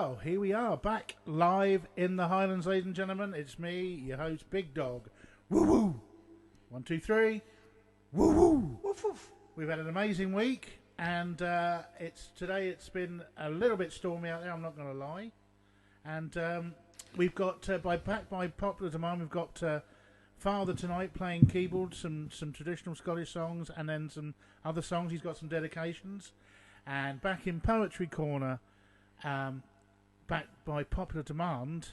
Well, here we are, back live in the Highlands, ladies and gentlemen. It's me, your host, Bigdog. Woo woo! 1, 2, 3. Woo woo! Woof woof. We've had an amazing week, and it's been a little bit stormy out there, I'm not going to lie. And we've got, by popular demand, we've got Father tonight playing keyboard, some traditional Scottish songs, and then some other songs. He's got some dedications. And back in Poetry Corner, back by popular demand,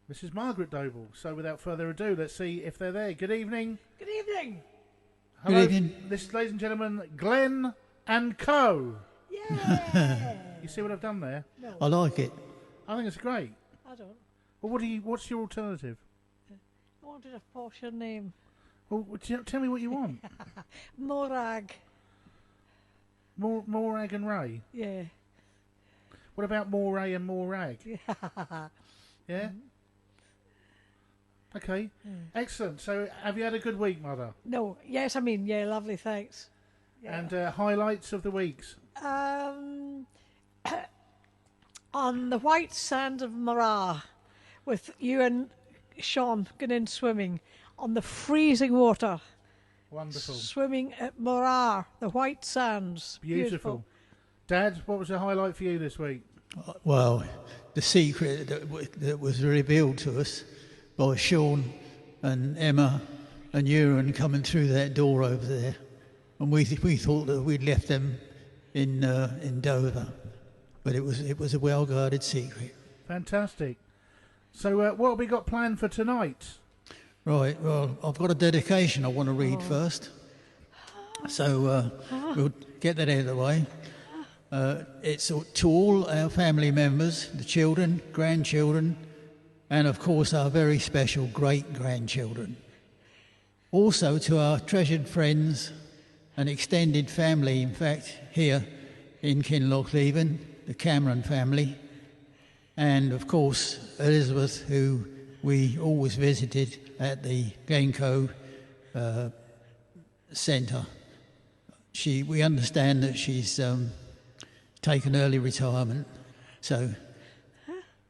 this is Margaret Doble. So without further ado, let's see if they're there. Good evening. Good evening. Hello. Good evening. This is, ladies and gentlemen, Glenn and Co. Yeah. You see what I've done there? No, I like it. I think it's great. I don't. Well, what's your alternative? I wanted a posher name. Well, tell me what you want. Morag. Morag and Ray. Yeah. What about Moray and Morag? Yeah. Yeah? Okay. Excellent. So have you had a good week, Mother? No. Yes, I mean, yeah, lovely, thanks. Yeah. And highlights of the weeks? On the white sand of Moray, with you and Sean going in swimming on the freezing water. Wonderful. Swimming at Moray, the white sands. Beautiful. Dad, what was the highlight for you this week? Well, the secret that was revealed to us by Sean and Emma and Ewan coming through that door over there, and we thought that we'd left them in Dover, but it was a well guarded secret. Fantastic. So what have we got planned for tonight? Right. Well, I've got a dedication I want to read first, so we'll get that out of the way. It's to all our family members, the children, grandchildren, and of course our very special great-grandchildren. Also to our treasured friends and extended family, in fact, here in Kinlochleven, the Cameron family, and of course Elizabeth, who we always visited at the Glencoe Centre. We understand that she's taken early retirement. So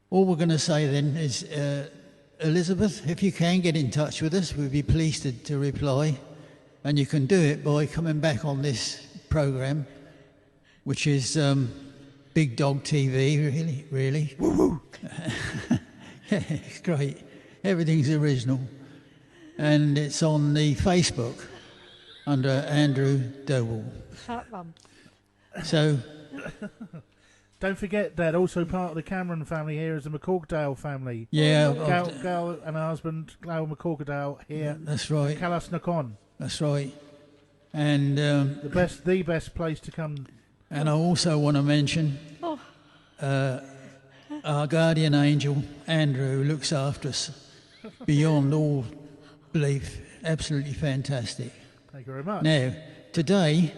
all we're going to say then is, Elizabeth, if you can get in touch with us, we'd be pleased to reply. And you can do it by coming back on this programme, which is Bigdog TV, really. Woo-hoo! Yeah, it's great. Everything's original. And it's on the Facebook under Andrew Doble. Fat one. So... Don't forget that also part of the Cameron family here is the McCorkdale family. Yeah. Gal and her husband, Gal McCorkdale, here. That's right. Calasnacon. That's right. And the best place to come. And I also want to mention our guardian angel, Andrew, who looks after us beyond all belief. Absolutely fantastic. Thank you very much. Now, today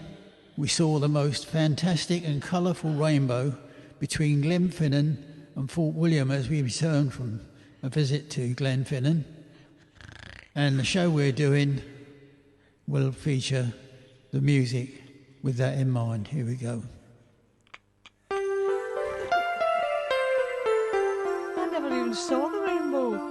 we saw the most fantastic and colourful rainbow between Glenfinnan and Fort William as we returned from a visit to Glenfinnan. And the show we're doing will feature the music with that in mind. Here we go. I never even saw the rainbow.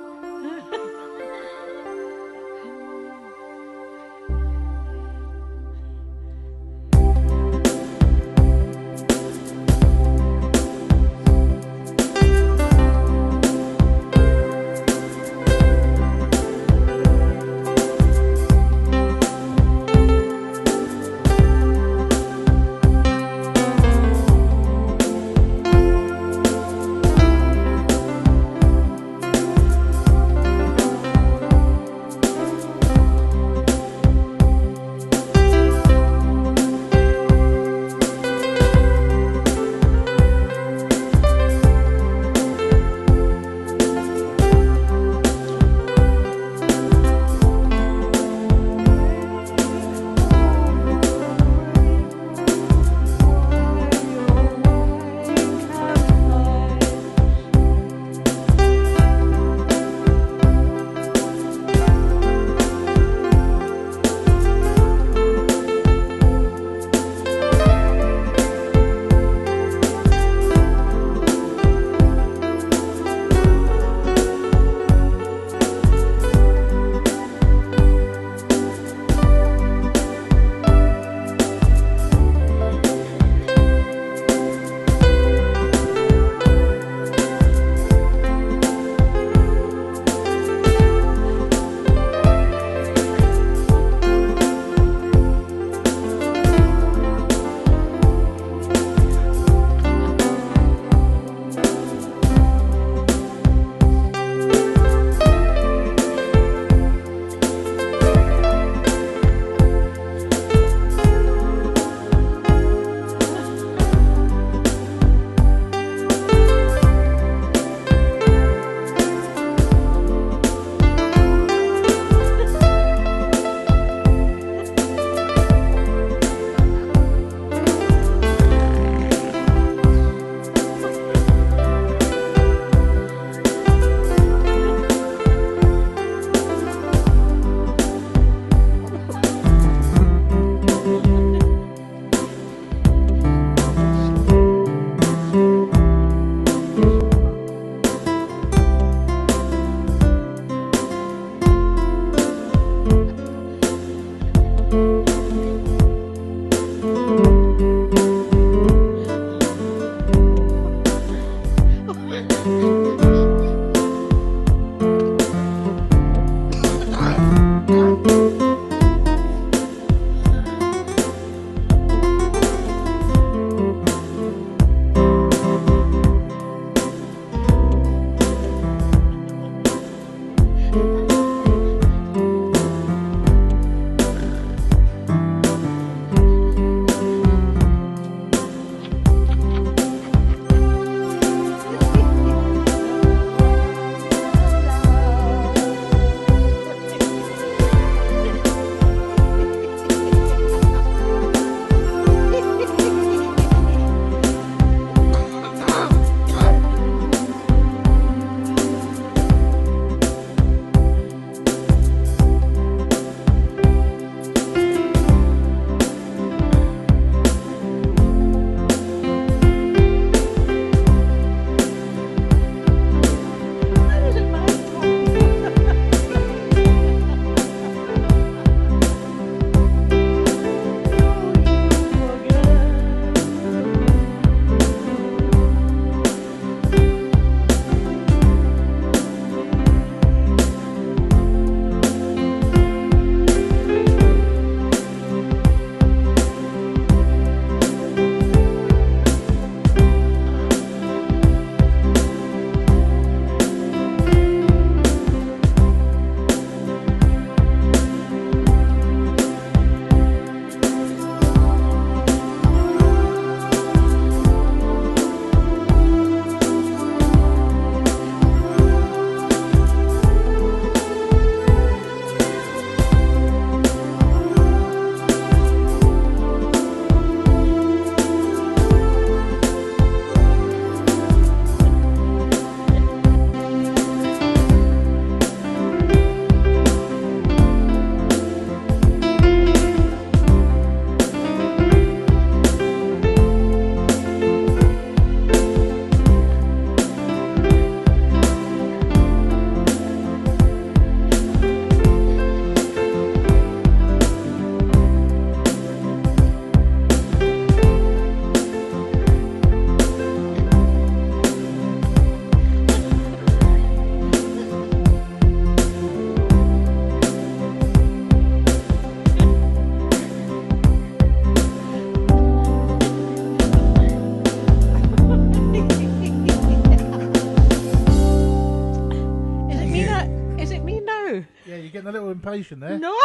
getting a little impatient there. No.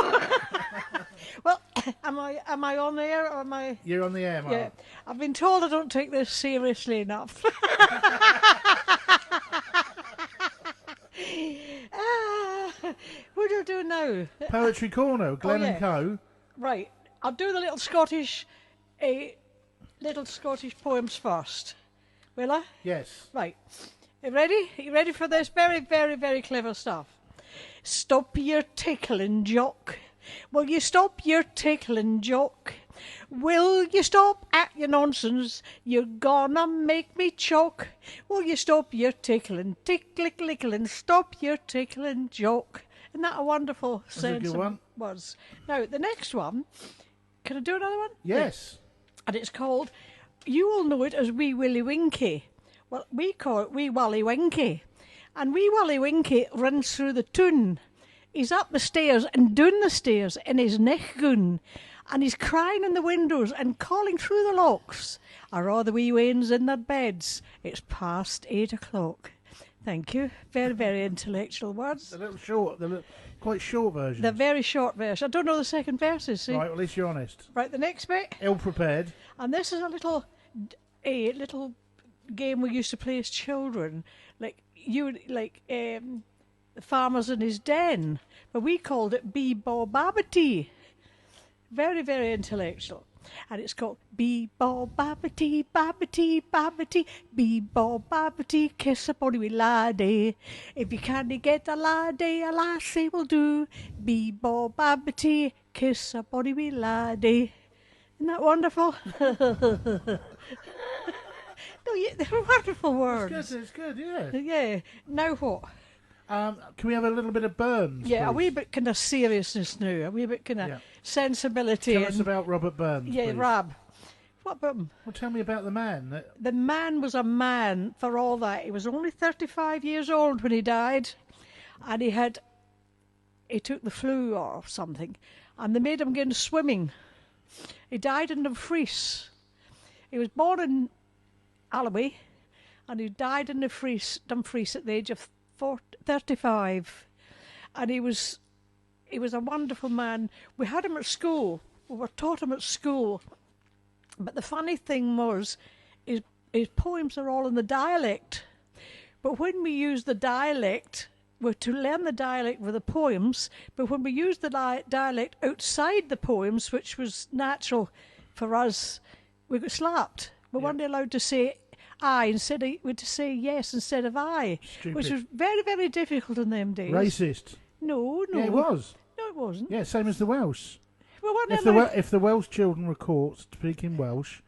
Well, am I on air or am I? You're on the air, Mark. Yeah. I've been told I don't take this seriously enough. What do I do now? Poetry Corner, Glenn yeah. and Co. Right. I'll do the little Scottish poems first. Will I? Yes. Right. You ready? Are you ready for this? Very, very, very clever stuff. Stop your tickling, Jock. Will you stop your tickling, Jock? Will you stop at your nonsense? You're gonna make me choke. Will you stop your tickling, tickling, stop your tickling, Jock? Isn't that a wonderful sense of words? Now, the next one, can I do another one? Yes. And it's called, you all know it as Wee Willie Winkie. Well, we call it Wee Wally Winkie. And Wee Wally Winkie runs through the toon. He's up the stairs and down the stairs in his neckgoon. And he's crying in the windows and calling through the locks. Are all the wee wains in their beds? It's past 8 o'clock. Thank you. Very, very intellectual words. Quite short version. The very short version. I don't know the second verses, see? Right, well, at least you're honest. Right, the next bit. Ill prepared. And this is a little game we used to play as children. The Farmer's in His Den. But we called it Bee-Baw-Babbity. Very, very intellectual. And it's called Bee-Baw-Babbity, Babbity, Babbity, Bee-Baw-Babbity, kiss a bonny wee laddie. If you can't get a laddie, a lassie will do. Bee-Baw-Babbity, kiss a bonny wee laddie. Isn't that wonderful? No, they're wonderful words. It's good, yeah. Yeah. Now what? Can we have a little bit of Burns? Yeah, please? a wee bit kind of seriousness now, a wee bit kind of sensibility. Tell us about Robert Burns. Yeah, please. Rab. What about him? Well, tell me about the man. The man was a man for all that. He was only 35 years old when he died, and he took the flu or something, and they made him go into swimming. He died in Dumfries. He was born in Alloway, and he died in Dumfries at the age of 35, and he was a wonderful man. We had him at school. We were taught him at school, but the funny thing was, his poems are all in the dialect. But when we use the dialect, we're to learn the dialect with the poems. But when we use the dialect outside the poems, which was natural for us, we got slapped. We weren't allowed to say I instead of, we had to say yes instead of I. Stupid. Which was very, very difficult in them days. Racist. No. Yeah, it was. No, it wasn't. Yeah, same as the Welsh. We weren't If allowed. the Welsh children were caught speaking Welsh,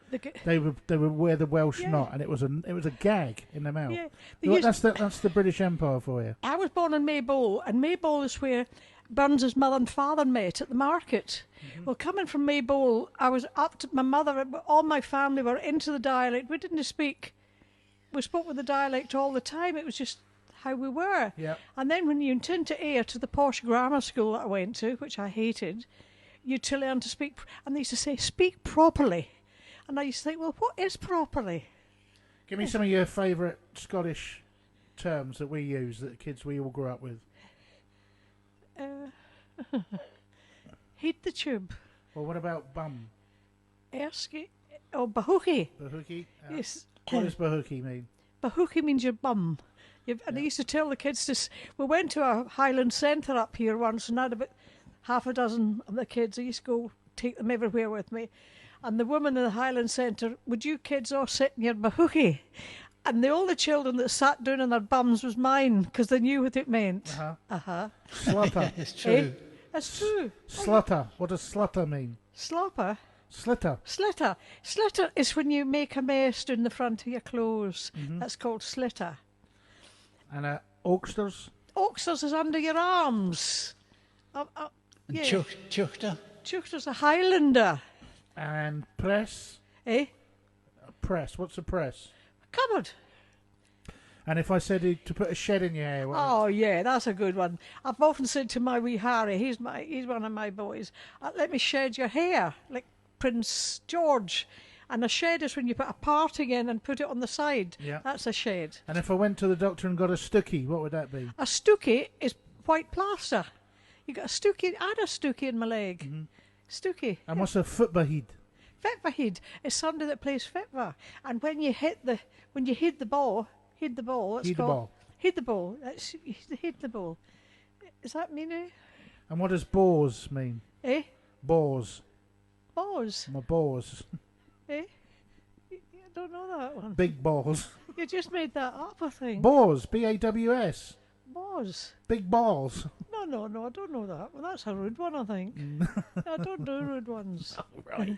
they would wear the Welsh knot, and it was a gag in their mouth. Yeah. That's the British Empire for you. I was born in Maybole, and Maybole is where Burns' mother and father met at the market. Mm-hmm. Well, coming from Maybole, I was up to my mother. All my family were into the dialect. We didn't speak. We spoke with the dialect all the time. It was just how we were. Yeah. And then when you intend to air to the posh grammar school that I went to, which I hated, you to learn to speak, and they used to say, speak properly. And I used to think, well, what is properly? Give me some of your favourite Scottish terms that we use, that the kids we all grew up with. Heat the tube. Well, what about bum? Erski. Oh, bahookie. Bahookie? Yes. What does bahookie mean? Bahookie means your bum. And I used to tell the kids we went to a Highlands centre up here once, and I had about half a dozen of the kids. I used to go take them everywhere with me. And the woman in the Highlands centre, would you kids all sit in your bahookie? And the only children that sat down on their bums was mine, because they knew what it meant. Slutter. It's true. Eh? That's true. Slutter. What does slutter mean? Slopper? Slitter. Slitter. Slitter is when you make a mess down the front of your clothes. Mm-hmm. That's called slitter. And oaksters? Oxers is under your arms. And Yeah. Chuchter. Chuchter's a Highlander. And press? Eh? Press. What's a press? Cupboard. And if I said to put a shed in your hair, Oh yeah, that's a good one. I've often said to my wee Harry, he's one of my boys, let me shed your hair, like Prince George. And a shed is when you put a parting in and put it on the side. Yeah. That's a shed. And if I went to the doctor and got a stookie, what would that be? A stookie is white plaster. You got a stookie. I had a stookie in my leg. Mm-hmm. Stookie. And what's a footbahid? Fetva is somebody that plays fetva. And when you hit the ball, that's Hit the called ball. hit the ball. That's hit the ball. Is that mean? And what does boars mean? Eh? Boars. Balls. My boars. Eh? I don't know that one. Big balls. You just made that up, I think. Boars. B-A-W-S. Balls. Big balls. No, I don't know that. Well, that's a rude one, I think. I don't do rude ones. Right.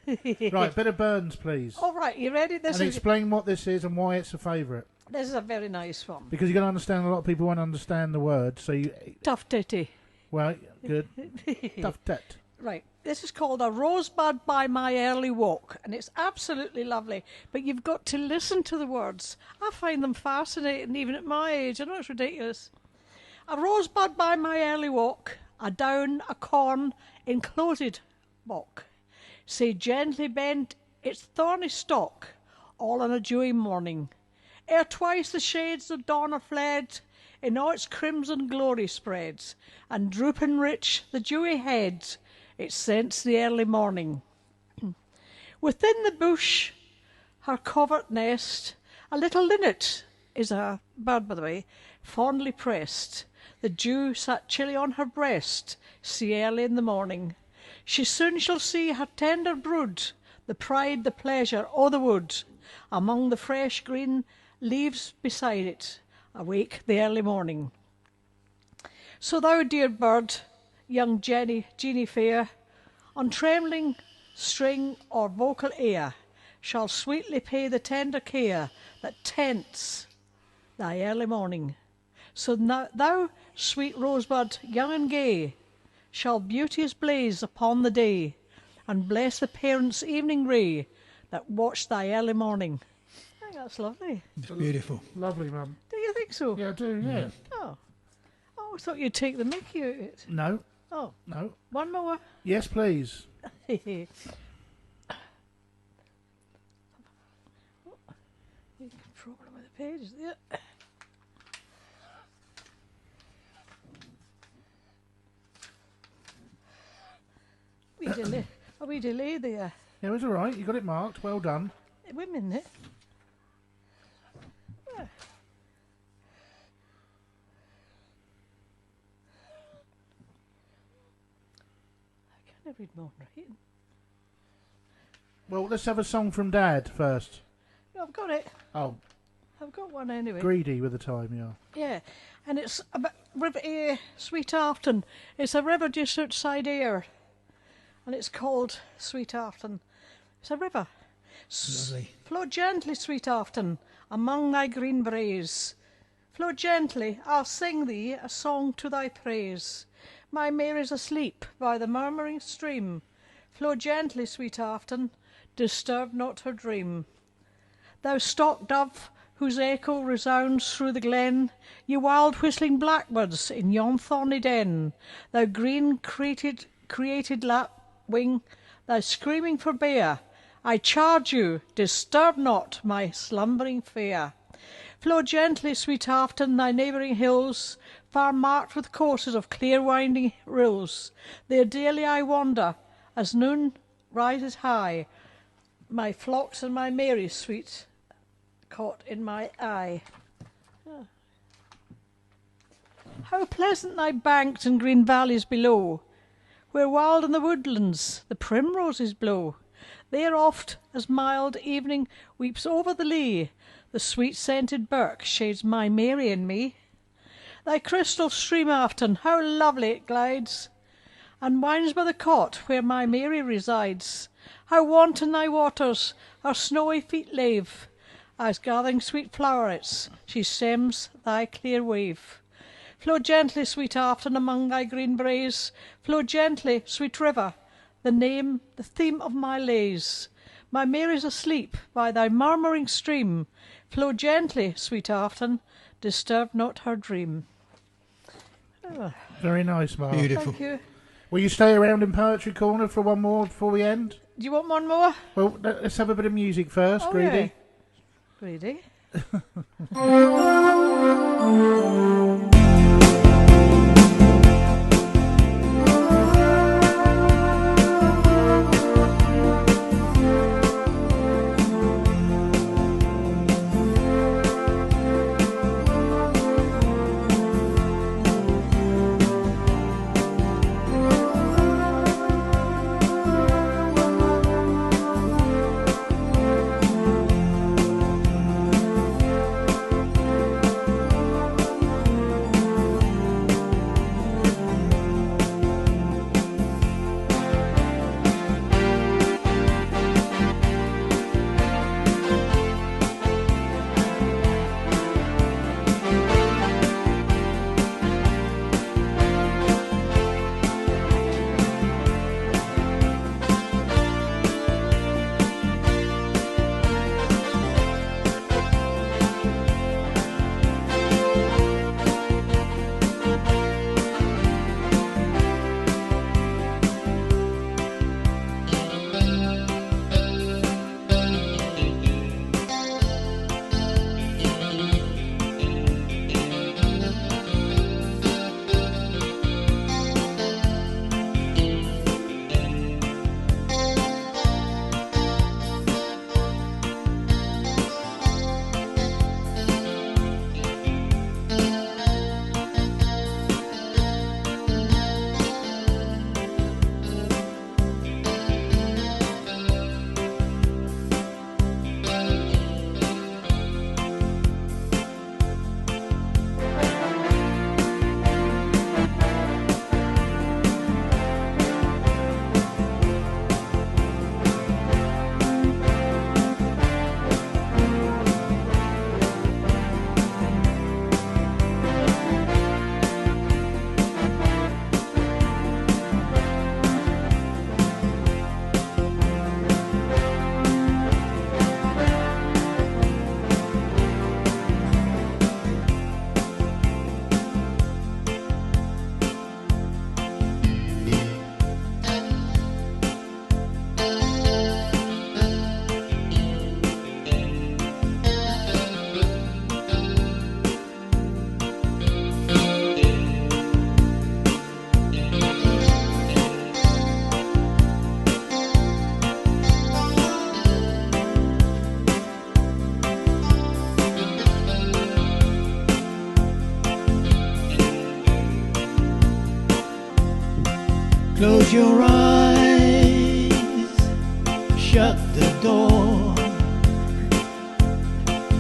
Right, bit of Burns, please. All right, you ready? And explain what this is and why it's a favourite. This is a very nice one. Because you're going to understand a lot of people won't understand the word, so you... Tough titty. Well, good. Tough tit. Right, this is called A Rosebud by My Early Walk, and it's absolutely lovely, but you've got to listen to the words. I find them fascinating, even at my age. I know it's ridiculous. A rosebud by my early walk, adown a corn enclosed walk, say gently bent its thorny stalk, all on a dewy morning. Ere twice the shades of dawn are fled, in all its crimson glory spreads, and drooping rich the dewy head, it scents the early morning. Within the bush, her covert nest, a little linnet is a bird, by the way, fondly pressed. The dew sat chilly on her breast, see early in the morning. She soon shall see her tender brood, the pride, the pleasure o' the wood, among the fresh green leaves beside it, awake the early morning. So thou, dear bird, young Jeannie fair, on trembling string or vocal ear, shall sweetly pay the tender care that tents thy early morning. So now, thou, sweet rosebud, young and gay, shall beauteous blaze upon the day, and bless the parents' evening ray that watch thy early morning. I think that's lovely. It's beautiful. Lovely, Mum. Do you think so? Yeah, I do, yeah. Oh. I always thought you'd take the mickey out of it. No, Oh, no. one more. Yes, please. You problem with the pages there. A wee delay there. Yeah, it was all right. You got it marked. Well done. Wait a minute. Ah. I can't read my own writing. Well, let's have a song from Dad first. I've got it. Oh, I've got one anyway. greedy with the time, yeah. Yeah, and it's about River Sweet Afton. It's a river just outside here, and it's called Sweet Afton. It's a river. Lovely. Flow gently, Sweet Afton, among thy green braes. Flow gently, I'll sing thee a song to thy praise. My Mary's asleep by the murmuring stream. Flow gently, Sweet Afton, disturb not her dream. Thou stock dove, whose echo resounds through the glen, ye wild whistling blackbirds in yon thorny den, thou green created lapwing, thou screaming forbear, I charge you, disturb not my slumbering fair. Flow gently, Sweet Afton, thy neighbouring hills, far marked with courses of clear winding rills. There daily I wander, as noon rises high, my flocks and my Mary sweet caught in my eye. Ah. How pleasant thy banks and green valleys below, where wild in the woodlands the primroses blow. There oft, as mild evening weeps over the lea, the sweet-scented birk shades my Mary and me. Thy crystal stream, Afton, how lovely it glides, and winds by the cot where my Mary resides. How wanton thy waters her snowy feet lave, as gathering sweet flowerets she stems thy clear wave. Flow gently, Sweet Afton, among thy green braes. Flow gently, sweet river, the theme of my lays. My Mary's asleep by thy murmuring stream. Flow gently, Sweet Afton, disturb not her dream. Oh, Very nice, Mark. Beautiful. thank you. Will you stay around in Poetry Corner for one more before we end? Do you want one more? Well, let's have a bit of music first, Oh, Greedy. yeah. Greedy. Close your eyes, shut the door.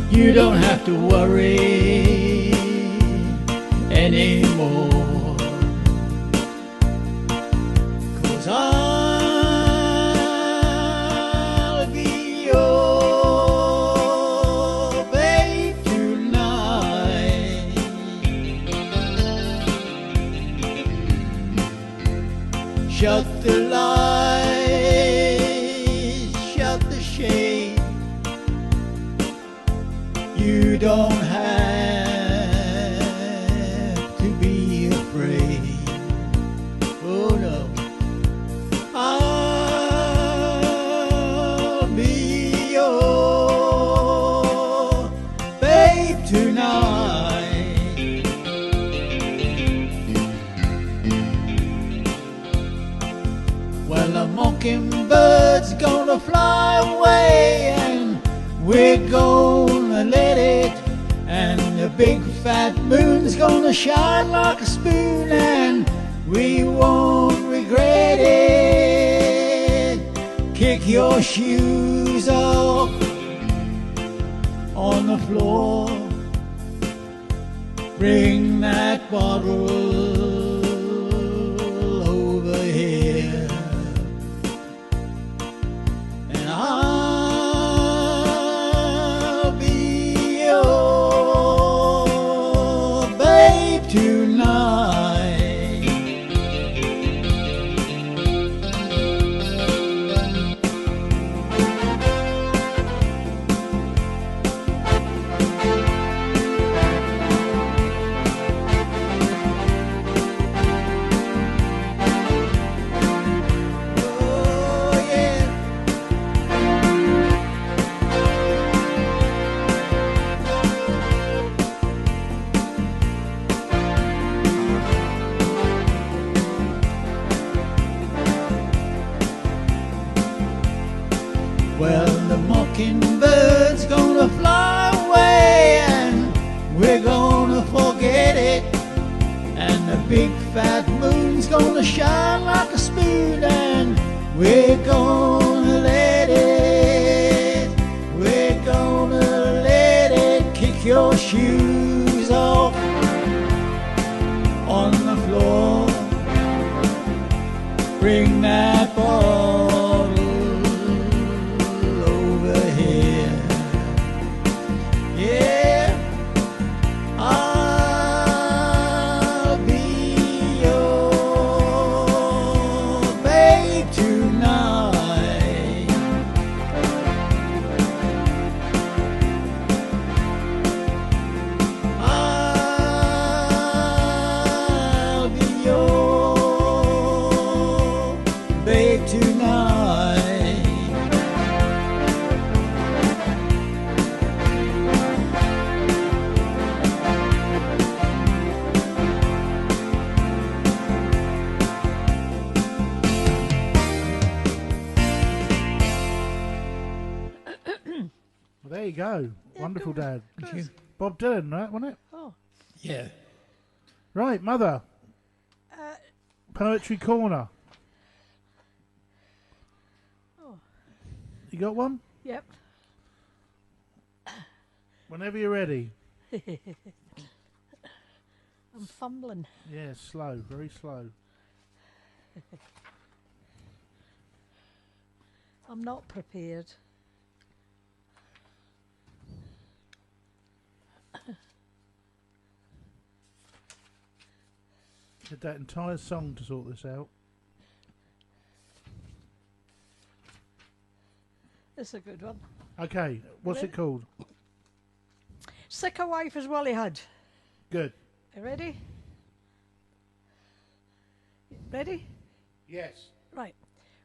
You don't have to worry anymore. 'Cause I'll be your babe tonight. Shut the lights, shut the shade. You don't have to be afraid. Oh no. I'll be your babe tonight. Well, the mockingbird's gonna fly away, and we're gonna let it. And the big fat moon's gonna shine like a spoon, and we won't regret it. Kick your shoes off on the floor. Bring that bottle over here, and I'll be your babe tonight. Oh yeah. Well, the mockingbird's gonna fly away, and we're gonna forget it. And the big fat moon's gonna shine like a spoon, and we're gonna let it. We're gonna let it. Kick your shoes off on the floor. Bring that bottle over here. Yeah, I'll be your babe tonight. I'll be your babe tonight. Well, there you go. Wonderful, Dad. Thank you. Bob Dylan, right, wasn't it? Oh, Yeah. Right, Mother. Poetry Corner. Oh. You got one? yep. Whenever you're ready. I'm fumbling. Yeah, slow, very slow. I'm not prepared. Did that entire song to sort this out. It's a good one. Okay, what's it called? Sick a wife as well he had. Good. You ready? Ready? Yes. Right.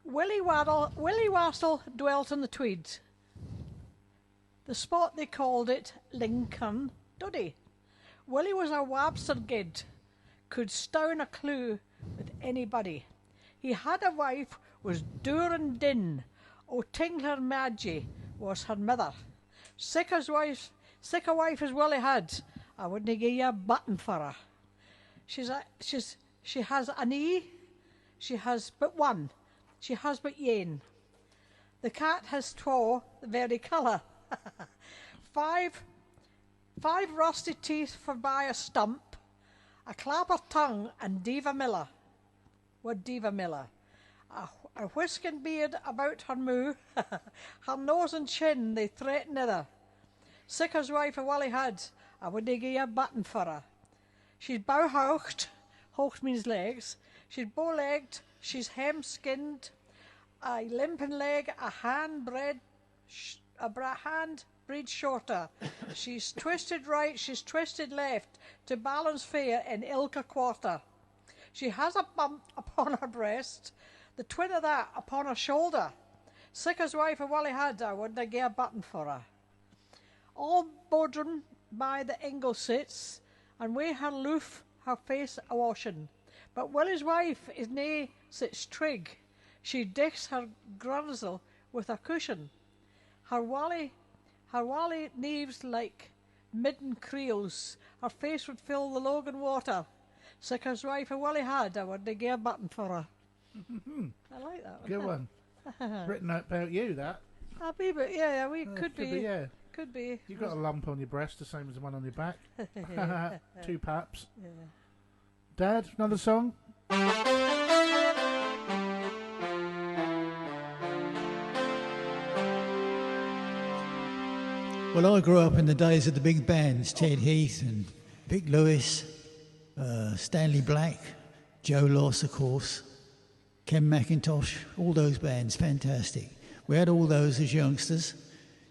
Willie Wassell dwelt in the Tweed. The spot they called it Lincoln Duddy. Willie was a wabster gid, could stown a clue with anybody. He had a wife, was Duran Din, o Tingler Madgie was her mother. Sick a wife as Willie had, I wouldn't give you a button for her. She has a knee, She has but one. She has but yen. The cat has twa, the very colour. Five rusty teeth for by a stump, a clapper tongue and Diva Miller. What Diva Miller? A whisking beard about her moo, her nose and chin they threaten other. Sick as wife a Wally had, I would gie a button for her. She's bow-haucht, haucht means legs, she's bow-legged, she's hem-skinned, a limping leg, a hand breed shorter. She's twisted right, she's twisted left, to balance fair in ilka quarter. She has a bump upon her breast, the twin of that upon her shoulder. Sick as wife a Wally had, I wouldna gie a button for her. All bodden by the ingle sits, and wi' her loof her face a washing. But Willie's wife is nae such trig. She dicks her grunzel with a cushion. Her Wally neaves like midden creels. Her face would fill the Logan water. Sick as wife a Willie had, I wouldna gie a button for her. I like that one. Good one. Written about you, that. Happy, but yeah, we could be. Yeah. Could be. You've got a lump on your breast, the same as the one on your back. 2 paps. Yeah. Dad, another song? Well, I grew up in the days of the big bands, Ted Heath and Vic Lewis, Stanley Black, Joe Loss, of course, Ken McIntosh, all those bands, fantastic. We had all those as youngsters,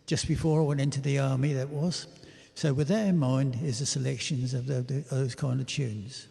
just before I went into the army, that was. So with that in mind is the selections of those kind of tunes.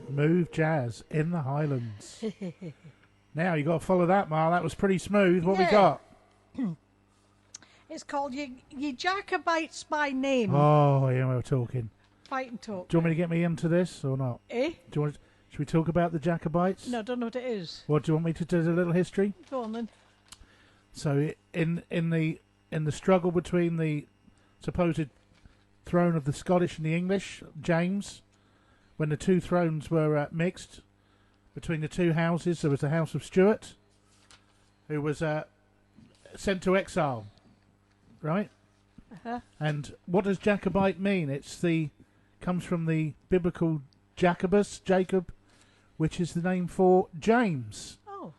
Smooth jazz in the Highlands. Now you got to follow that, Mar. That was pretty smooth. What we Yeah. got? It's called Ye Jacobites by Name. Oh, yeah, we're talking. Fight and talk. Do you want me to get me into this or not? Eh? Do you want? Should we talk about the Jacobites? No, I don't know what it is. What do you want me to do? A little history. Go on then. So in the struggle between the supposed throne of the Scottish and the English, James, when the two thrones were mixed between the two houses, there was the House of Stuart, who was sent to exile, right? Uh-huh. And what does Jacobite mean? Comes from the biblical Jacobus, Jacob, which is the name for James. Oh.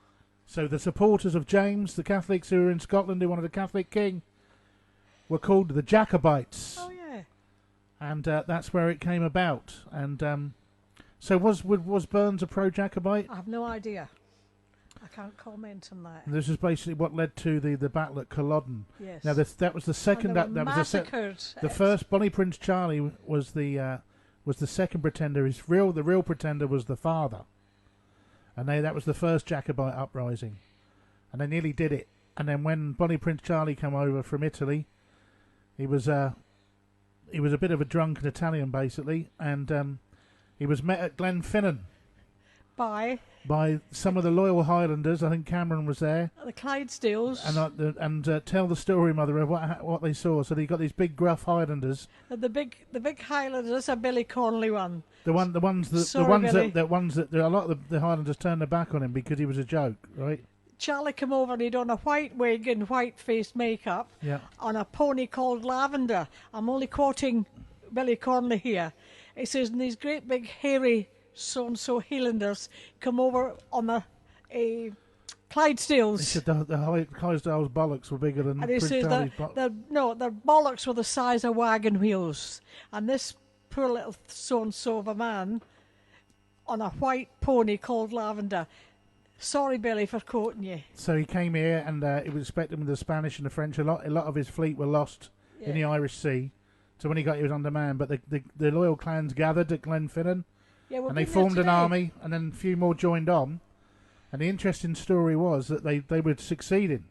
So the supporters of James, the Catholics who were in Scotland who wanted a Catholic king, were called the Jacobites. Oh yeah. And that's where it came about. And so was Burns a pro-Jacobite? I have no idea. I can't comment on that. And this is basically what led to the battle at Culloden. Yes. Now that was the second. And they were That was massacred. the first. Bonnie Prince Charlie was the second pretender. The real pretender was the father. And that was the first Jacobite uprising, and they nearly did it. And then when Bonnie Prince Charlie came over from Italy, he was a bit of a drunken Italian basically, and he was met at Glenfinnan by some of the loyal Highlanders. I think Cameron was there. The Clydesdales. And tell the story, Mother, of what they saw. So they got these big gruff Highlanders. The big Highlanders, a Billy Connolly one. A lot of the Highlanders turned their back on him because he was a joke, right? Charlie came over and he'd on a white wig and white face makeup on a pony called Lavender. I'm only quoting Billy Connolly here. It says, and these great big hairy so-and-so Highlanders come over on a Clydesdales. He said the Clydesdales bollocks were bigger than And he Prince says Charlie's their bollocks were the size of wagon wheels. And this poor little so-and-so of a man on a white pony called Lavender. Sorry, Billy, for quoting you. So he came here, and he was expecting with the Spanish and the French. A lot of his fleet were lost in the Irish Sea. So when he got, he was undermanned. But the loyal clans gathered at Glenfinnan, and they formed an army, and then a few more joined on. And the interesting story was that they were succeeding,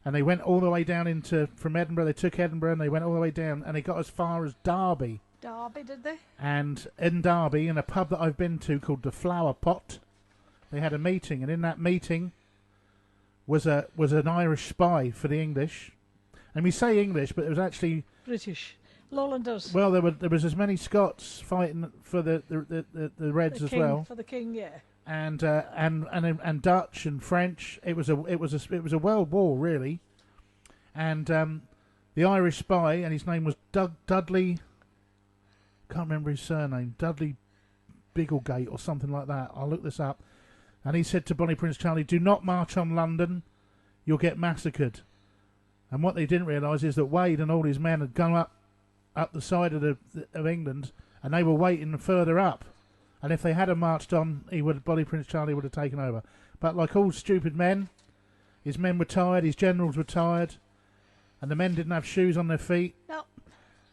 and they went all the way down from Edinburgh. They took Edinburgh, and they went all the way down, and they got as far as Derby. Derby, did they? And in Derby, in a pub that I've been to called the Flower Pot, they had a meeting, and in that meeting was an Irish spy for the English. And we say English, but it was actually British. Lowlanders. Well, there was as many Scots fighting for the Reds as well. For the king, yeah. And Dutch and French. It was a world war really. And the Irish spy, and his name was Dudley. Can't remember his surname. Dudley Biglegate or something like that. I'll look this up. And he said to Bonnie Prince Charlie, "Do not march on London. You'll get massacred." And what they didn't realise is that Wade and all his men had gone up the side of England, and they were waiting further up. And if they had marched on, Bonnie Prince Charlie would have taken over. But like all stupid men, his men were tired, his generals were tired, and the men didn't have shoes on their feet. No.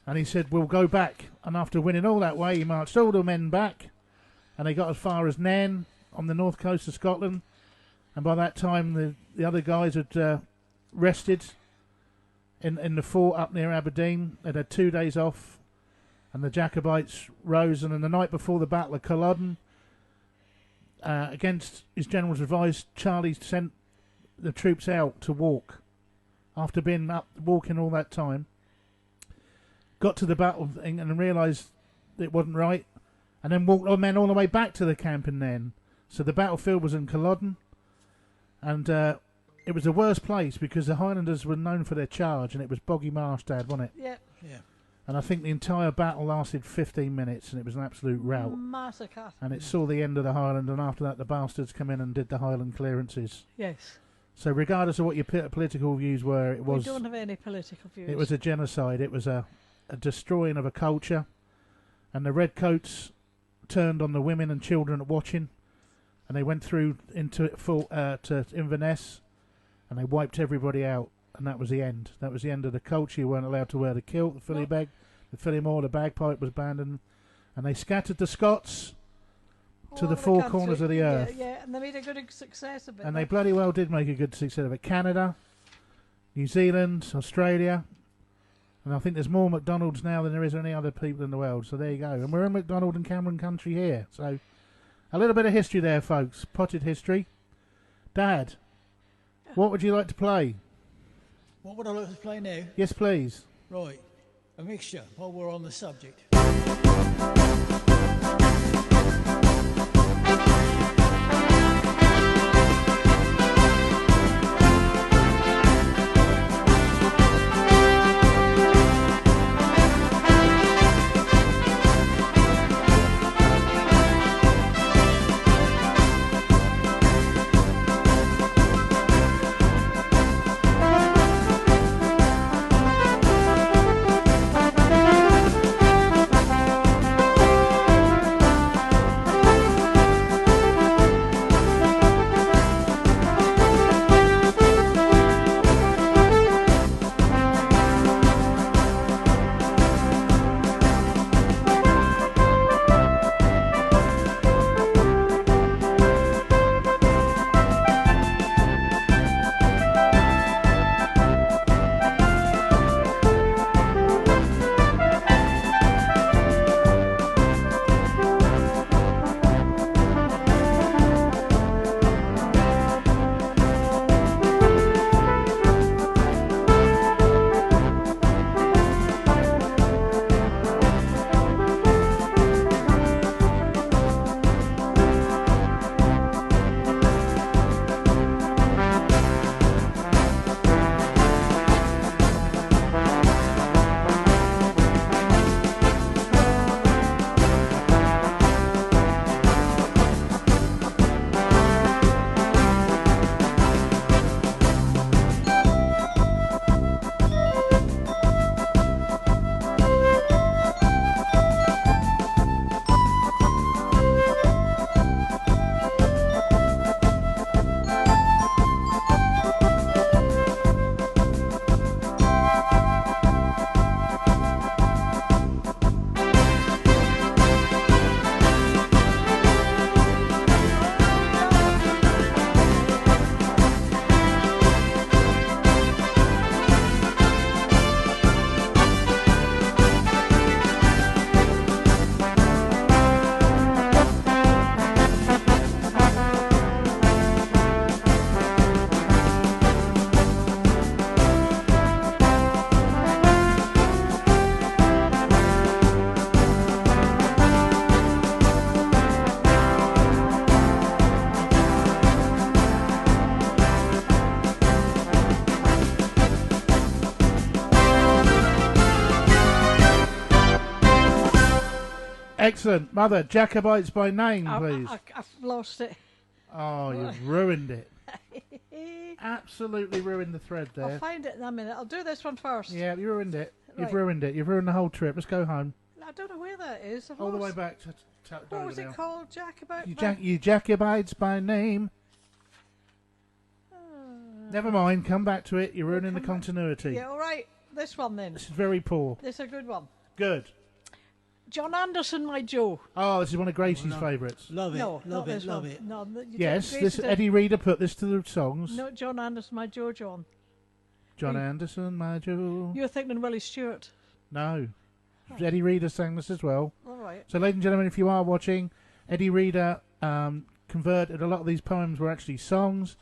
And he said, "We'll go back." And after winning all that way, he marched all the men back, and they got as far as Nairn on the north coast of Scotland. And by that time, the other guys had rested in the fort up near Aberdeen. They'd had 2 days off, and the Jacobites rose. And on the night before the Battle of Culloden, against his general's advice, Charlie sent the troops out to walk. After being up walking all that time, got to the battle thing and realised it wasn't right, and then walked our men all the way back to the camp in Nairn. So the battlefield was in Culloden, and it was the worst place because the Highlanders were known for their charge, and it was boggy marsh, Dad, wasn't it? Yeah. Yeah. And I think the entire battle lasted 15 minutes, and it was an absolute rout. Massacre. And it saw the end of the Highland, and after that the bastards come in and did the Highland clearances. Yes. So regardless of what your political views were, We don't have any political views. it was a genocide. It was a destroying of a culture, and the redcoats turned on the women and children watching, and they went through to Inverness, and they wiped everybody out, and that was the end. That was the end of the culture. You weren't allowed to wear the kilt, the filly bag, the filly maul, the bagpipe was banned, and they scattered the Scots, to All the over four country. corners of the earth. Yeah, and they made a good success of it. And they bloody well did make a good success of it. Canada, New Zealand, Australia. And I think there's more McDonald's now than there is any other people in the world. So there you go. And we're in McDonald and Cameron country here. So a little bit of history there, folks. Potted history. Dad, what would you like to play? What would I like to play now? Yes, please. Right, a mixture while we're on the subject. Excellent. Mother, Jacobites by name, please. I've lost it. Oh, you've ruined it. Absolutely ruined the thread there. I'll find it in a minute. I'll do this one first. Yeah, you ruined it. You've Right. ruined it. You've ruined the whole trip. Let's go home. I don't know where that is. I've All the lost. way back to What Dover was it now. called? Jacobite? You Jacobites by name. Never mind. Come back to it. You're ruining the continuity. Yeah, all right. This one then. This is very poor. This is a good one. Good. John Anderson, my Joe. Oh, this is one of Gracie's favourites. Love it, No, love not it, this love one. it. No, Yes, Gracie this did- Eddie Reader put this to the songs. No, John Anderson, my Joe, John. John Anderson, my Joe. You're thinking Willie Stewart. No. Eddie Reader sang this as well. All right. So, ladies and gentlemen, if you are watching, Eddie Reader converted a lot of these poems were actually songs.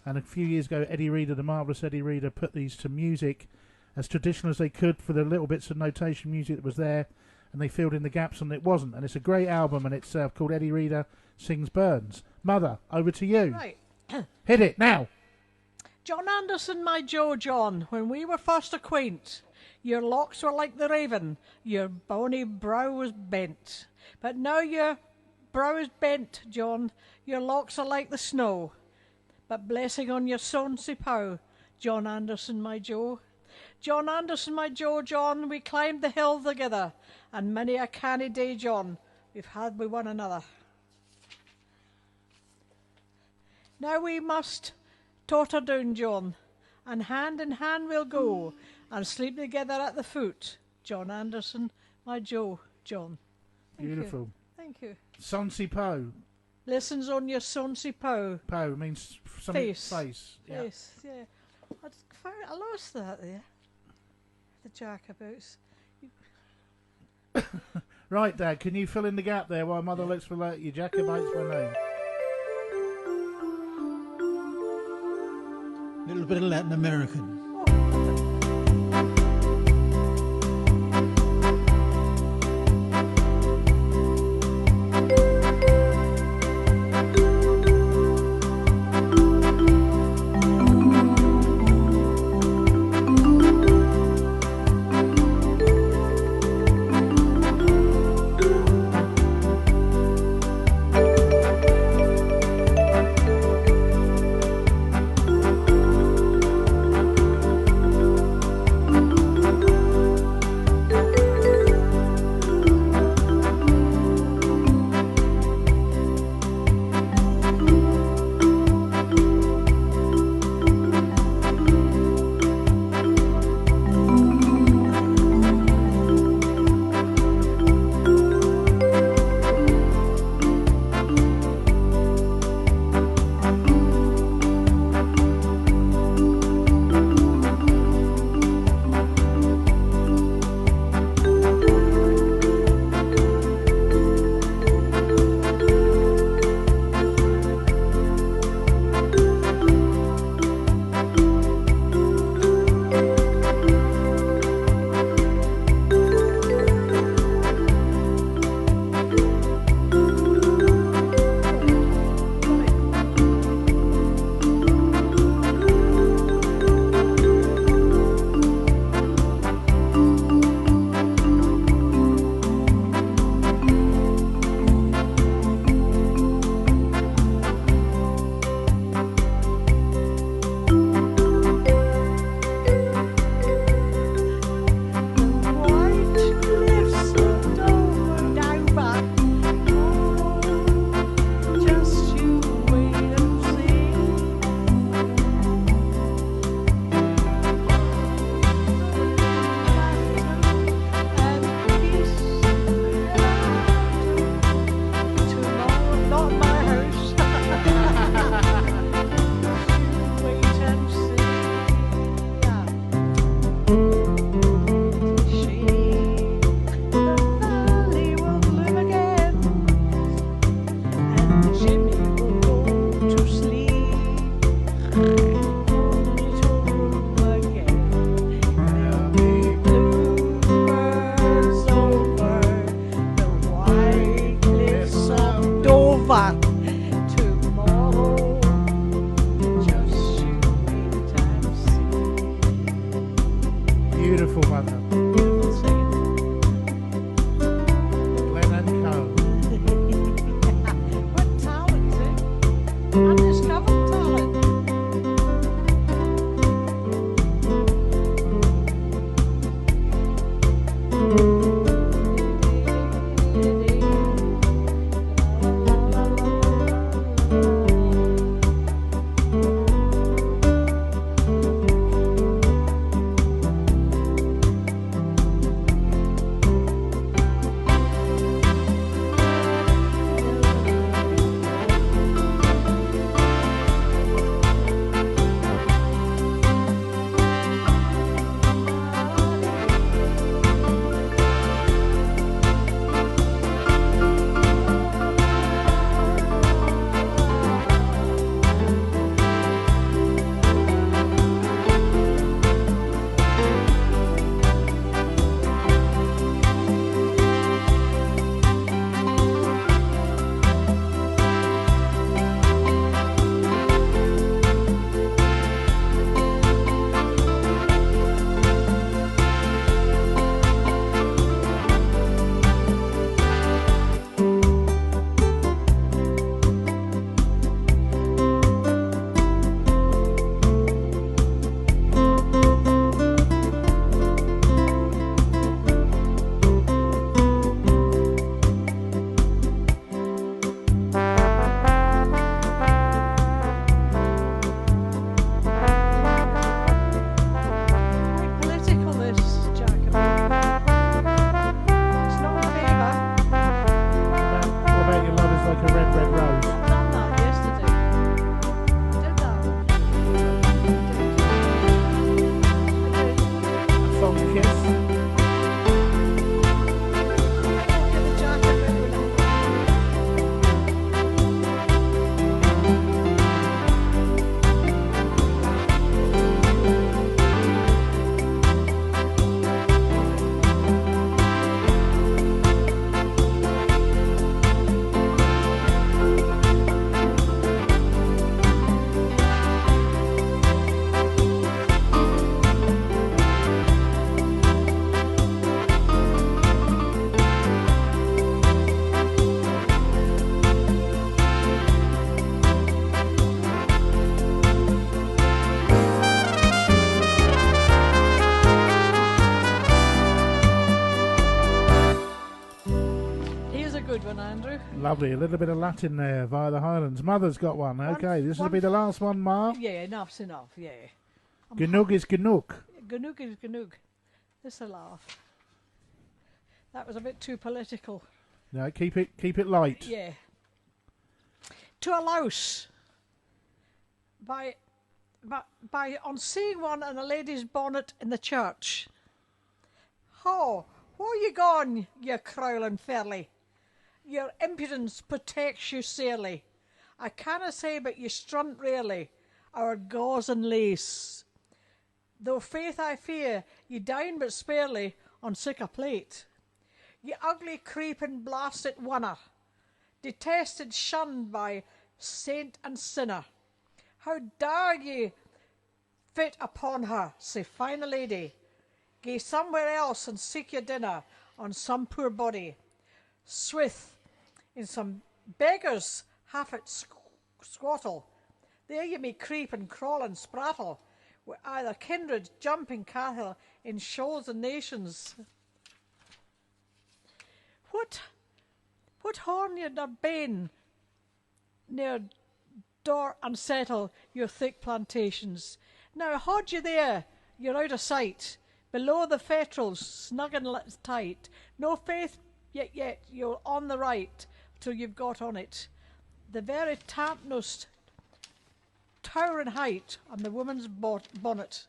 And a few years ago, Eddie Reader, the marvellous Eddie Reader, put these to music as traditional as they could for the little bits of notation music that was there. And they filled in the gaps and it wasn't. And it's a great album and it's called Eddie Reader Sings Burns. Mother, over to you. Right. Hit it now. John Anderson, my Joe, John, when we were first acquaint, your locks were like the raven, your bonny brow was bent. But now your brow is bent, John, your locks are like the snow. But blessing on your sonsy pow, John Anderson, my Joe. John Anderson, my Joe, John, we climbed the hill together, and many a canny day, John, we've had with one another. Now we must totter down, John, and hand in hand we'll go, and sleep together at the foot. John Anderson, my Joe, John. Thank Beautiful. You. Thank you. Sonsy Po. Lessons on your Sonsi Po. Po means something Face. face. Yeah. Yes, yeah. I lost that there. The jackaboos. Right, Dad, can you fill in the gap there while Mother looks for your Jacobites by name? A little bit of Latin American. is a good one, Andrew. Lovely. A little bit of Latin there via the Highlands. Mother's got one. Okay, this will be the last one, Ma. Yeah, enough's enough, yeah. Ganook is Ganook. Ganook is Ganook. This a laugh. That was a bit too political. No, keep it light. Yeah. To a louse. By on seeing one in a lady's bonnet in the church. Ho, where you gone, you crowlin' fairly? Your impudence protects you sairly. I canna say but you strunt rarely, our gauze and lace. Though faith I fear, ye dine but sparely on sic a plate. Ye ugly creepin' blasted oner, detested, shunned by saint and sinner. How dare ye fit upon her, sae fine a lady? Gae somewhere else and seek your dinner on some poor body. Swith, in some beggar's half-it squattle, there ye may creep and crawl and sprattle, with either kindred jumping cattle in shoals and nations. What horn ye na bane near door and settle your thick plantations? Now hold you there, you're out of sight, below the fetrils, snug and tight. No faith yet you're on the right, till you've got on it. The very topmost towering height on the woman's bonnet.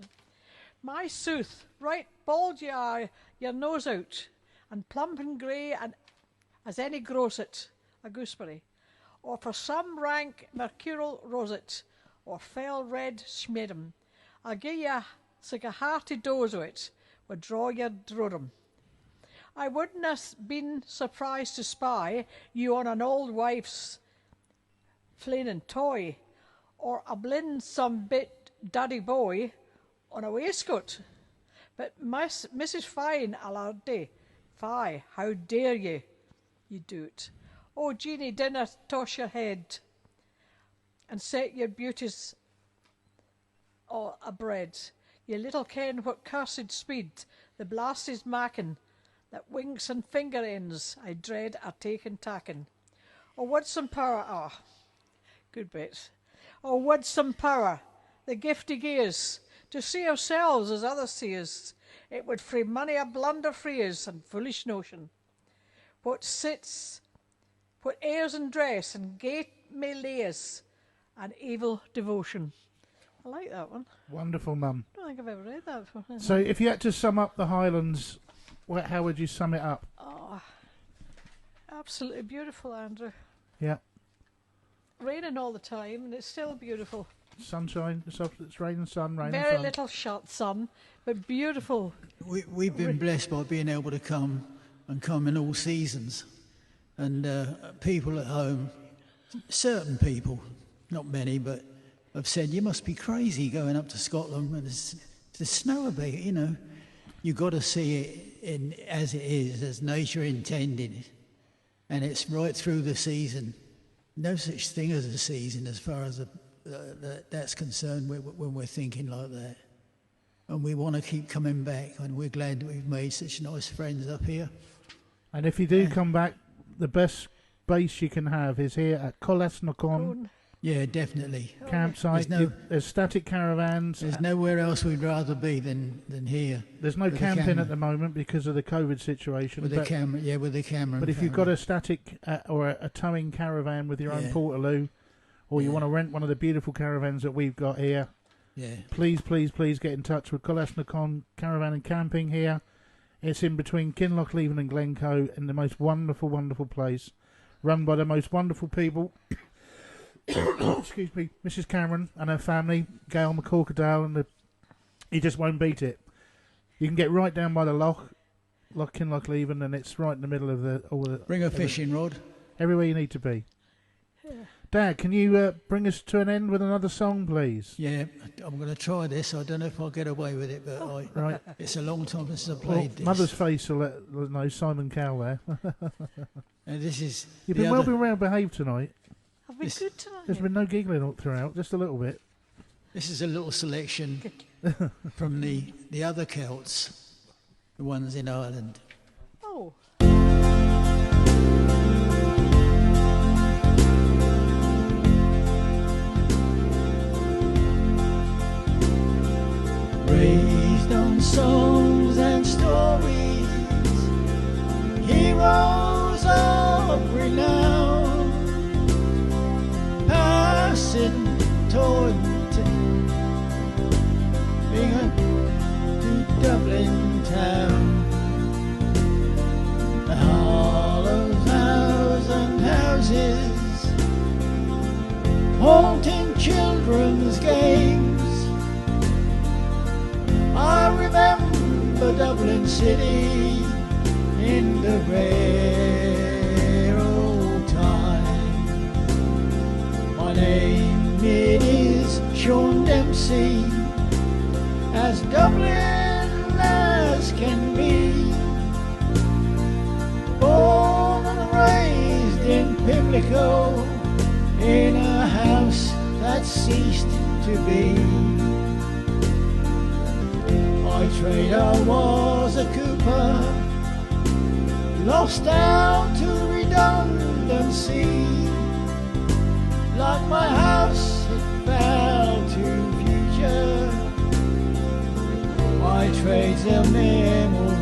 My sooth, right bald ye are, your nose out, and plump and grey and as any grosset, a gooseberry, or for some rank mercurial roset, or fell red schmedum. I'll gie ye sic a hearty dose o' it, would draw your drodum. I wouldn't have been surprised to spy you on an old wife's flainin' toy, or a blin some bit daddy boy on a waistcoat. But Mrs. Fine Alarde, fie, how dare you do it? Oh, Jeanie, dinna toss your head and set your beauties abread. You little ken what cursed speed the blast is makin', that winks and finger ends I dread are taken tackin'. Oh, would some power, good bit. Oh, would some power, the gift he gies, to see ourselves as others see us. It would free many a blunder free us and foolish notion. What airs and dress and gait may lay us, and evil devotion. I like that one. Wonderful, Mum. I don't think I've ever read that before. So if you had to sum up the Highlands, how would you sum it up? Oh, absolutely beautiful, Andrew. Yeah. Raining all the time, and it's still beautiful. Sunshine, it's rain and sun, rain and sun. Very little shot sun, but beautiful. We've been blessed by being able to come in all seasons. And people at home, certain people, not many, but have said, you must be crazy going up to Scotland when there's snow about, you know. You've got to see it as it is, as nature intended. And it's right through the season. No such thing as a season as far as that's concerned when we're thinking like that. And we want to keep coming back, and we're glad that we've made such nice friends up here. And if you do come back, the best base you can have is here at Colesnocon. Yeah, definitely. Campsite. There's static caravans. There's nowhere else we'd rather be than here. There's no camping at the moment because of the COVID situation. With the camera. But if you've got a static or a towing caravan with your own portaloo, or you want to rent one of the beautiful caravans that we've got here, please get in touch with Colesnocon Caravan and Camping here. It's in between Kinlochleven and Glencoe, in the most wonderful, wonderful place, run by the most wonderful people. Excuse me, Mrs. Cameron and her family, Gail McCorkadale, and you just won't beat it. You can get right down by the Loch Kinlochleven, and it's right in the middle of all the. Bring a fishing rod. Everywhere you need to be. Yeah. Dad, can you bring us to an end with another song, please? Yeah, I'm going to try this. I don't know if I'll get away with it, but right. It's a long time since I played this. Mother's face will let know Simon Cowell there. And this is. You've been well behaved tonight. I've been good tonight. There's been no giggling all throughout, just a little bit. This is a little selection from the other Celts, the ones in Ireland. Oh. renown, passing Taunton, Bingham to Dublin town. The hollow thousand houses, haunting children's games. I remember Dublin City in the rare old time. My name it is Sean Dempsey, as Dublin as can be. Born and raised in Pimlico, in a house that ceased to be. By trade I was a cooper, lost down to redundancy. Like my house, it fell to future. My trade's a memory.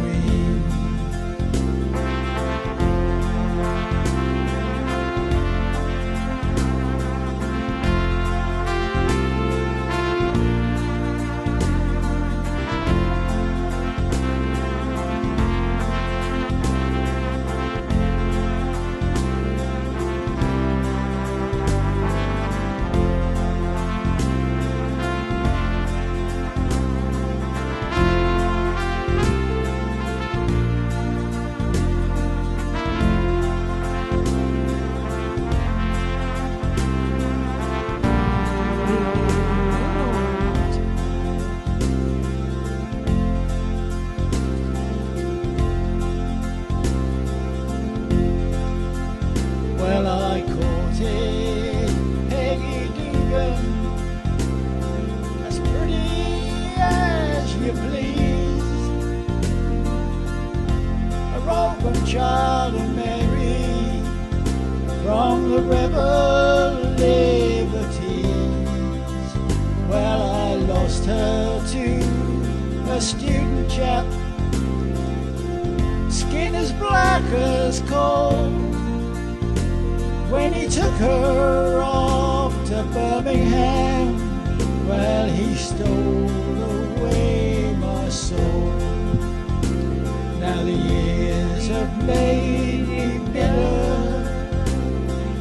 Well, I courted Peggy Dugan, as pretty as you please, a roving child of Mary from the rebel liberties. Well, I lost her to a student chap, skin as black as coal. When he took her off to Birmingham, well, he stole away my soul. Now the years have made me bitter,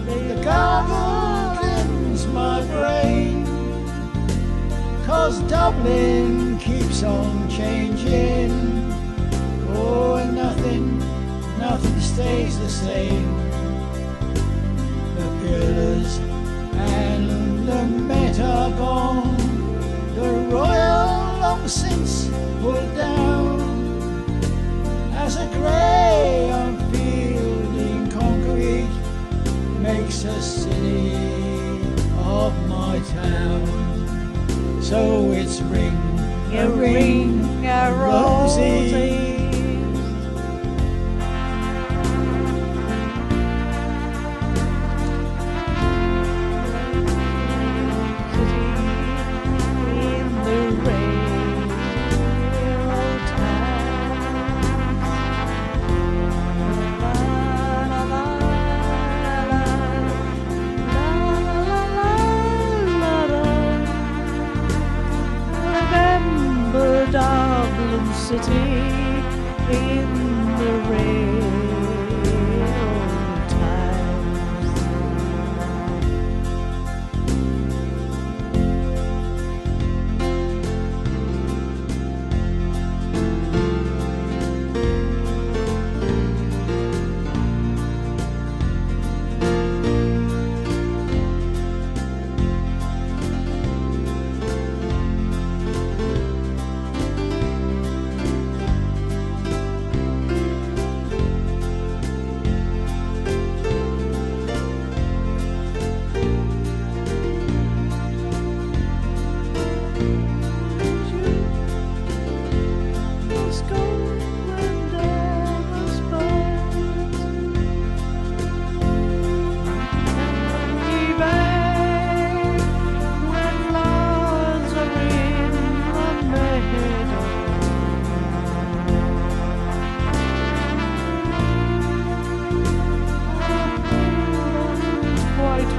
the gargle cleans my brain, 'cause Dublin keeps on changing. Oh, and nothing stays the same. Pillars and the Met are gone, the Royal long since pulled down, as a grey unfielding concrete makes a city of my town. So it's ring a ring a rosy, Dublin City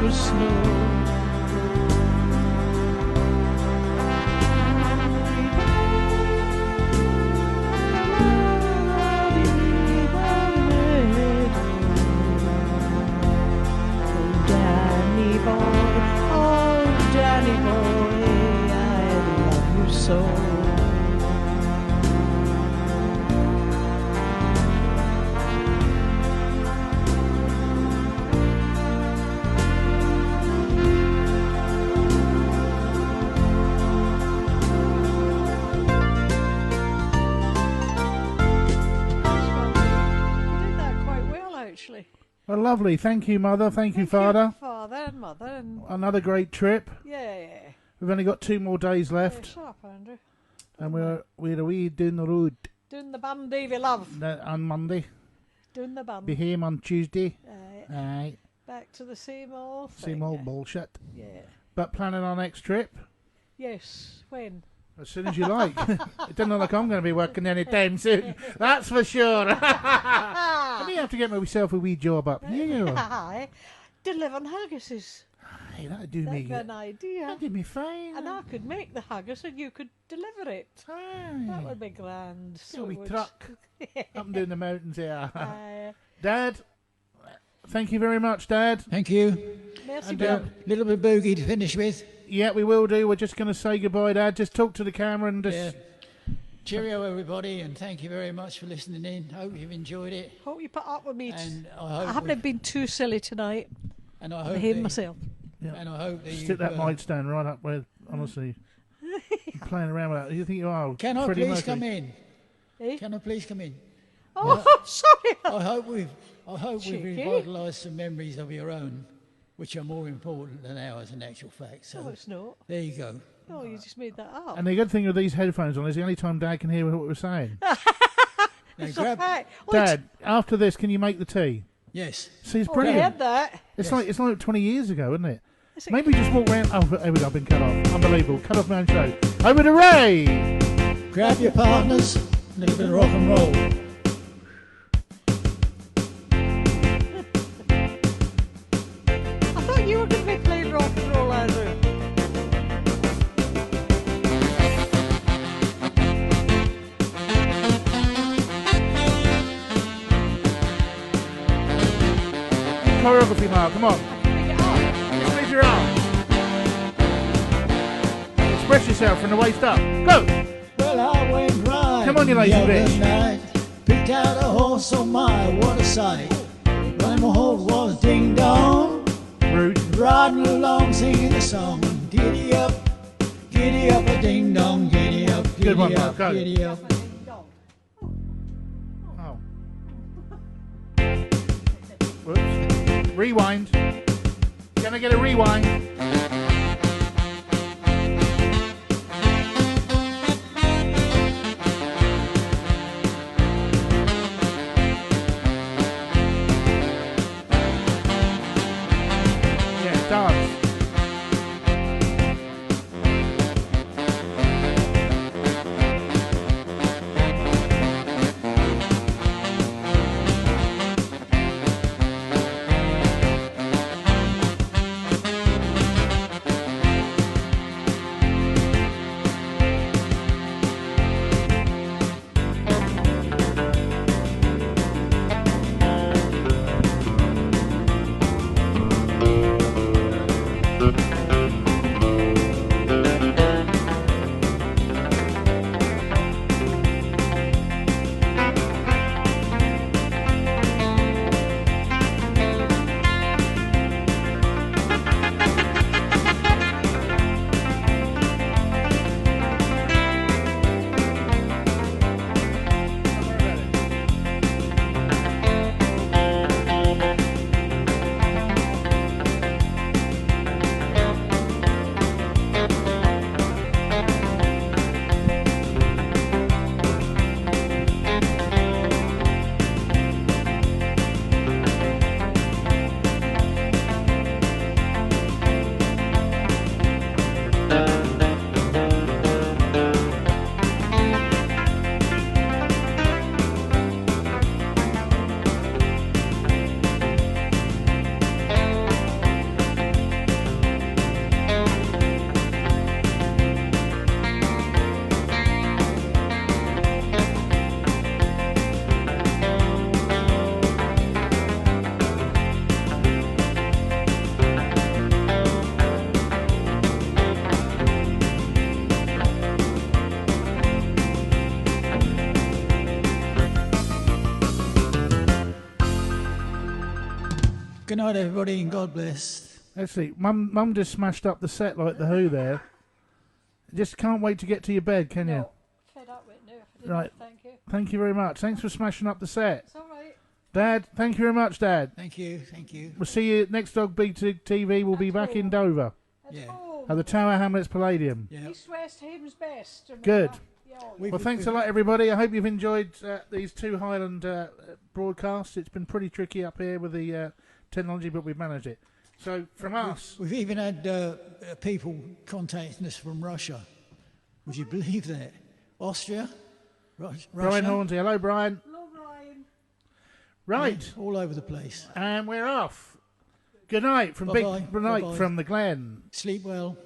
was snow. Danny boy, oh Danny boy, I love you so. You did that quite well, actually. Well, lovely. Thank you, Mother. Thank you, Thank Father. Father and Mother, and Another great trip. yeah. We've only got 2 more days Yeah, left, shut up, Andrew. and we're away down the road Doing the band, Davy love. on Monday. Doing the band. Be home on Tuesday. Right. Aye, Back to the same old thing. same old bullshit. Yeah. But planning our next trip Yes. When? as soon as you like. It doesn't look like I'm going to be working anytime soon. That's for sure. I may have to get myself a wee job up here. Aye. Delivering haggises. Hey, that'd do That'd me. be an idea. That'd do me fine. And I could make the haggis and you could deliver it. That Aye. would be grand. Got a So wee would. truck up and down the mountains here. Aye. Dad, thank you very much, Dad. Thank you. Merci And, bien. Little bit boogie to finish with. Yeah, we will do. We're just going to say goodbye, Dad. Just talk to the camera and just. Yeah. Cheerio, everybody, and thank you very much for listening in. Hope you've enjoyed it. Hope you put up with me. And I haven't been too silly tonight. and I I hope behaved that- myself. Yeah. And I hope that Stick you've, that mic stand right up where, honestly, you're playing around with that. You think you are? Can I Freddie please Mercury? come in? Eh? Can I please come in? Oh, sorry. I hope we've Cheeky. revitalised some memories of your own, which are more important than ours in actual fact. So No, it's not. there you go. Oh, you just made that up. And the good thing with these headphones on is the only time Dad can hear what we're saying. Now It's grab. a fact. Oh, Dad, after this, can you make the tea? Yes. See, it's I brilliant. heard that. It's like 20 years ago, isn't it? It's a- Maybe just walk round. Oh, here we go. I've been cut off. Unbelievable. Cut off my own show. Over to Ray. Grab your partners. A little bit of rock and roll. I thought you were going to be playing rock and roll, Andrew. Choreography, Mark. Come on. Pick it up. Just raise your arm. Express yourself from the waist up. Go. Well, I went right. Come on, you lazy the other bitch. night. Picked out a horse, oh my, what a sight. Running my horse was ding dong. Rude. Riding along singing a song. Giddy up, a ding dong, giddy up, Good one, giddy Mark, up, go. giddy up. Oh. Whoops. Rewind. Gonna get a rewind. Yeah, dance. Good night, everybody, and God bless. Let's see. Mum just smashed up the set like the Who there. Just can't wait to get to your bed, can you? No, fed up with it now. Right. Thank you. Thank you very much. Thanks for smashing up the set. It's all right. Dad, thank you very much, Dad. Thank you, thank you. We'll see you next Dog Beat TV. We'll be At back in home. Dover At Yeah. home. at the Tower Hamlets Palladium. Yeah. East West Hames best. Remember? Good. Yeah, Well, thanks a lot, everybody. I hope you've enjoyed these two Highland broadcasts. It's been pretty tricky up here with the technology, but we've managed it. So, from us... We've even had people contacting us from Russia. Would you believe that? Austria? Russia? Brian Hornsey. Hello, Brian. Hello, Brian. Right. Yeah, all over the place. And we're off. Good night from Bye-bye. Good night Bye-bye. from the Glen. Sleep well.